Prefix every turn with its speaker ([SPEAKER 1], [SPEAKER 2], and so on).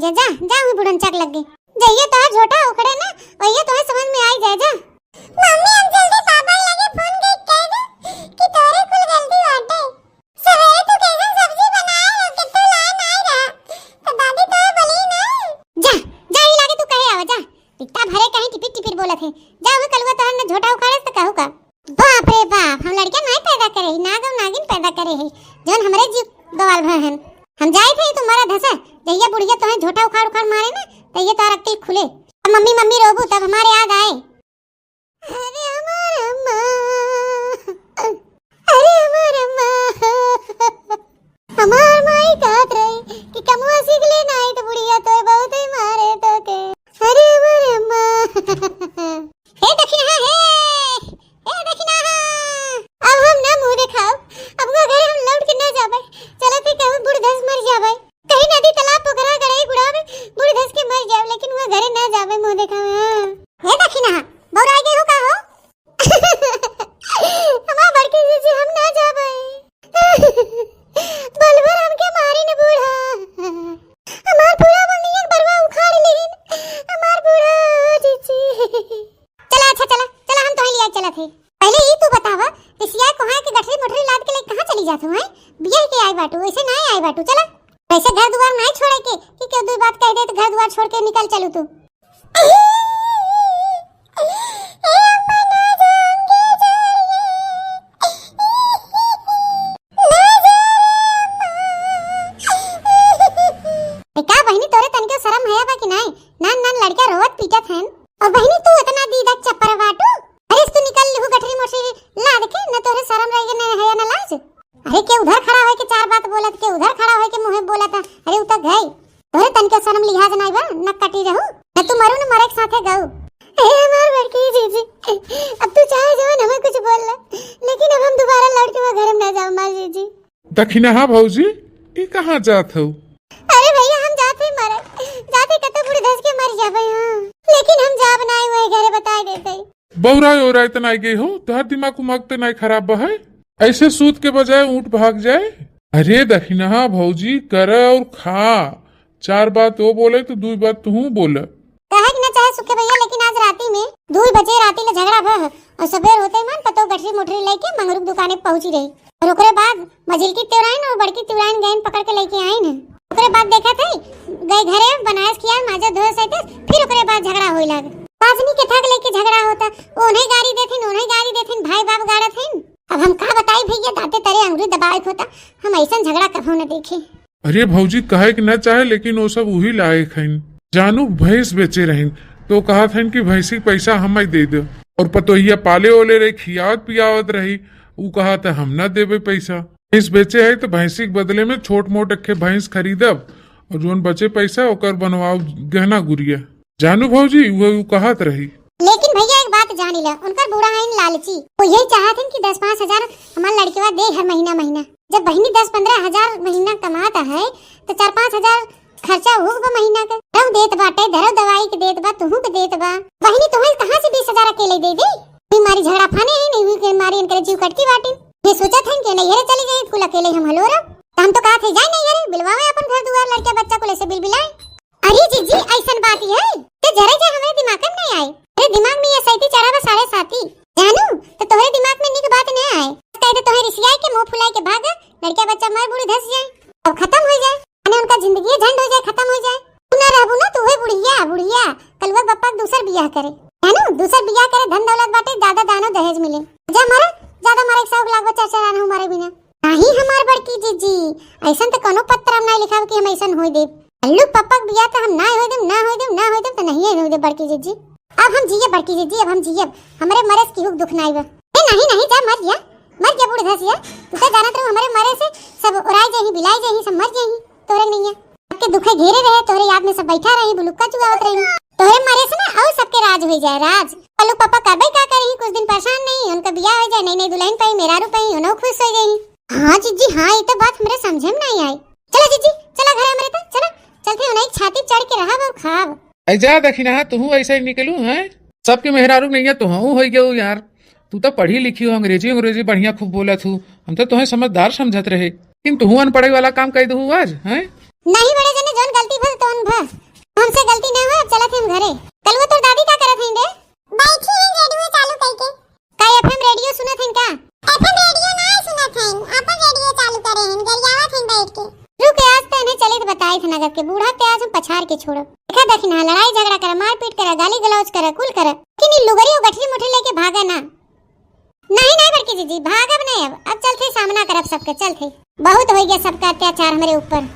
[SPEAKER 1] जा जा जा हुई बुढ़न चक लग गई जाइए तो झोटा उखड़े ना और ये तो समझ में आई जाए जा। मम्मी हम जल्दी पापा लगे फोन कर कह दो कि तोरे कुल गलती बाटे सवेरे तो कैसन सब्जी बनाए हो कि तो लाए नहीं रहा तो दादी तो बोली ना जा जा ही लागे तू कहे आवा जा इतना भरे कहीं टिपिट टिपिट बोलत है जा वो कलवा तो न झोटा उखाड़े तो कहू का बाप रे बाप हम लड़के नहीं पैदा करे नागम नागिन पैदा करे है जौन हमरे जीव गवाल भहन हम जाए थे तुम्हारा धसा जहिया बुढ़िया तुम्हें झोटा उखाड़ उखाड़ मारे ना तो ये तार अक्ति खुले अब मम्मी मम्मी रोबू तब हमारे याद आए अरे हमारा माँ अरे हमारा माँ हमार माई कहत रही कि कमुआ सीख लेना है तो बुढ़िया तो बहुत ही मारे तो के अरे हमारा माँ हे दक्षिणा हे दक्षिणा अब हम ना मुंह दिखाओ अब वो घर हम लौट के ना जाबे चलो फिर कहूं बूढ़ धस मर जाबे कहीं नदी तालाब पोखरा गड़ाई गुड़ावे बूढ़ धस के मर जावे लेकिन वो घरे ना जावे मुंह दिखावे हे दक्षिणा बौरा गए हो का हो हमार बड़की जी हम ना जाबे बलवर हमके मारी ने बूढ़ा हमार पूरा बनिया बरवा उखाड़ लेन हमार बूढ़ा जीजी चला अच्छा चला चला हम तो लिया चला थे पहले ही तू बतावा रिसिया कोहा के गठरी मोटरी लाद के ले कहां चली जात हो है बियाह के आई बाटू ऐसे नहीं आई बाटू चला ऐसे घर दुआर नहीं छोड़े के कि क्यों दो बात कह दे तो घर दुआर छोड़ के निकल चलू तू का बहनी तोरे तनके शर्म है बा कि नहीं नान नान लड़का रोवत पीटत हैं और बहनी तू इतना दीदा चप्पर बाटू अरे तू निकल लहू गठरी मोटरी लाद के न तोरे शर्म रह गए है न लाज अरे के उधर खड़ा होय के चार बात बोलत के उधर खड़ा होय के मुंह बोलत अरे उ त गई तोरे तनके शर्म लिहाज नहीं बा न कटी रहू न तू मरू न मरे के साथे गऊ ए हमार बड़की जीजी अब तू चाहे जो हमें कुछ बोल ले लेकिन अब हम दोबारा लौट के वो घर में ना जाओ मां जीजी
[SPEAKER 2] दक्षिणा हां भौजी ई कहां जात हो
[SPEAKER 1] अरे भैया हम जाते मरे जाते कतो बुढ़ धस के मर जाबे हां लेकिन हम जाब नहीं हुए घरे बता देते
[SPEAKER 2] बौरा ओरा इतना आई गई हो तोहर दिमाग उमग तो नहीं खराब बा है ऐसे सूत के बजाय ऊंट भाग जाए अरे दक्षिणा भौजी कर और खा चार बात वो बोले तो दो बात तू बोले
[SPEAKER 1] कहे कि ना चाहे सुखे भैया लेकिन आज राती में 2 बजे राती ले झगड़ा भा और सवेर होते ही मन पतो गठरी मोटरी लेके मंगरूप दुकाने पहुंची रही और ओकरे बाद मजिल की तिवराइन और बड़की तिवराइन गैन पकड़ के लेके आई न ओकरे बाद देखा थे गए घरे बनायस किया माजा धोए सहित फिर ओकरे बाद झगड़ा होई लाग पाजनी के ठग लेके झगड़ा होता ओने गाड़ी देथिन भाई बाप गाड़ा थिन अब हम का बताई भैया दाते तरे अंगुरी दबाए होता हम ऐसा झगड़ा कभो न देखे
[SPEAKER 2] अरे भौजी कहे कि न चाहे लेकिन वो सब वही लाए खैन जानू भैंस बेचे रहें तो कहा था कि भैंसी पैसा हम दे दो और पतोहिया पाले ओले रही खियावत पियावत रही वो कहा था हम न देवे पैसा भैंस बेचे है तो भैंसी के बदले में छोट मोट अखे भैंस खरीदब और जोन बचे पैसा ओकर बनवाओ गहना गुड़िया जानू भौजी वो कहत रही
[SPEAKER 1] लेकिन भैया एक बात जानी ला उनका बूढ़ा है लालची वो यही चाहते कि 10-5 हजार हमारे लड़के दे हर महीना जब बहनी 10-15 हजार महीना कमाता है तो 4-5 हजार खर्चा होगा महीना का रव देत बाटे धरो दवाई के देत बा तुहू के देत बा बहनी तुम्हें कहां से 20 हजार अकेले दे दे बीमारी झगड़ा फाने है नहीं हुई बीमारी इनके जीव कटती बाटे ये सोचा था कि नहीं चली गई कुल अकेले हम हलोरा हम तो कहा थे जाए नहीं यार बिलवावे अपन घर दुआर लड़के बच्चा को लेसे बिल बिलाए अरे जीजी ऐसा बात है ते जरा जा हमारे दिमाग में नहीं आए अरे दिमाग में ये सैती चढ़ा बा 7:30 जानू तो तोहरे दिमाग में निक बात नहीं आए कहते तोहरे रिसियाई के मुंह फुलाई के भाग लड़का बच्चा मर बूढ़ी धस जाए और खत्म हो जाए अने उनका जिंदगी झंड हो जाए खत्म हो जाए तू ना रहबू ना तू है बुढ़िया कलवा बप्पा दूसर बियाह करे जानू दूसर बियाह करे धन दौलत बाटे ज्यादा दानो दहेज मिले जा मारे ज्यादा मारे 100 लाख बच्चा चराना हमारे बिना नहीं हमार बड़की जीजी ऐसा तो कोनो पत्र हम नहीं लिखाव कि हम ऐसा होई दे अल्लू पप्पा बियाह तो हम ना होई देम तो नहीं होई दे बड़की जीजी अब हम जिए बड़की जीजी अब हम जिए हमारे मरस की दुख नहीं बा नहीं जा मर जा बूढ़ धसिया तू तो जानत रहो हमारे मरे से सब उड़ाई जाही बिलाई जाही सब मर जाही तोरे नहीं है सबके दुखे घेरे रहे तोरे याद में सब बैठा रही बुलुक्का चुगावत रही तोरे मरे से ना और सबके राज हो जाए राज अल्लू पापा करबे का करी कुछ दिन परेशान नहीं उनका बियाह हो जाए नई दुल्हन पाई मेरा रू पाई उनो खुश हो गई हां जीजी हां ये तो बात मेरे समझ में नहीं आई चलो जीजी चला घर हमारे तो चलो चलते उन्हें छाती चढ़ के रहा और खाब
[SPEAKER 3] ऐजा दक्षिणा तू ऐसे ही निकलू है सबके मेहरारू नहीं है तू हो गयो यार तू तो पढ़ी लिखी हो अंग्रेजी बढ़िया खूब बोला तू हम तो तुम्हें समझदार समझत रहे लेकिन तू अनपढ़े वाला काम कह दू आज है
[SPEAKER 1] नहीं बड़े जने जोन गलती भल तोन भ हमसे गलती न हो, अब चलत हम घरे। कल वो तोर दादी का करत हईं रे? बैठी हैं रेडियो चालू करके। का एफएम रेडियो सुनत हईं का? एफएम रेडियो ना सुनत हईं, अपन रेडियो चालू करे हईं, गरियावत हईं बैठ के। रुक आज त इन्हें चले बताई थे नगर के बूढ़ा ते आज हम पछाड़ के छोड़ो। देखा देखी ना लड़ाई झगड़ा करे, मारपीट करे, गाली गलौज करे, कुल करे, कि नी लुगरी और गठरी मुठरी लेके भागा ना। नहीं नहीं बड़की जीजी भागब नहीं, अब चल थे सामना करब सबके, चल थे। बहुत हो गया सबका अत्याचार हमारे ऊपर।